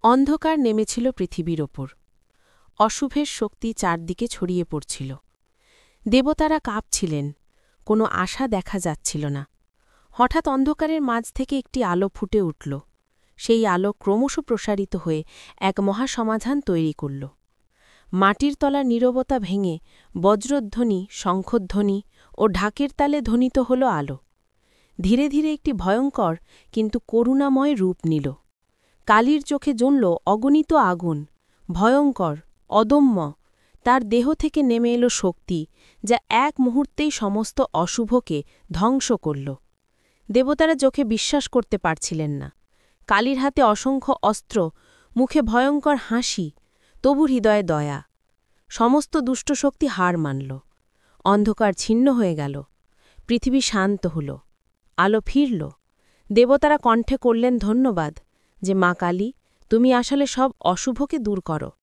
অন্ধকার নেমেছিল পৃথিবীর ওপর। অশুভের শক্তি চারদিকে ছড়িয়ে পড়ছিল। দেবতারা কাঁপছিলেন, কোনো আশা দেখা যাচ্ছিল না। হঠাৎ অন্ধকারের মাঝ থেকে একটি আলো ফুটে উঠল। সেই আলো ক্রমশ প্রসারিত হয়ে এক মহাসমাধান তৈরি করল। মাটির তলার নীরবতা ভেঙে বজ্রধ্বনি, শঙ্খধ্বনি ও ঢাকের তালে ধ্বনিত হল আলো। ধীরে ধীরে একটি ভয়ঙ্কর কিন্তু করুণাময় রূপ নিল। কালীর চোখে জ্বলল অগণিত আগুন, ভয়ঙ্কর, অদম্য। তার দেহ থেকে নেমে এলো শক্তি, যা এক মুহূর্তেই সমস্ত অশুভকে ধ্বংস করল। দেবতারা চোখে বিশ্বাস করতে পারছিলেন না। কালীর হাতে অসংখ্য অস্ত্র, মুখে ভয়ঙ্কর হাসি, তবু হৃদয়ে দয়া। সমস্ত দুষ্ট শক্তি হার মানল। অন্ধকার ছিন্ন হয়ে গেল। পৃথিবী শান্ত হল। আলো ফিরল। দেবতারা কণ্ঠে করলেন ধন্যবাদ যে মা কালী, তুমি আসলে সব অশুভকে দূর করো।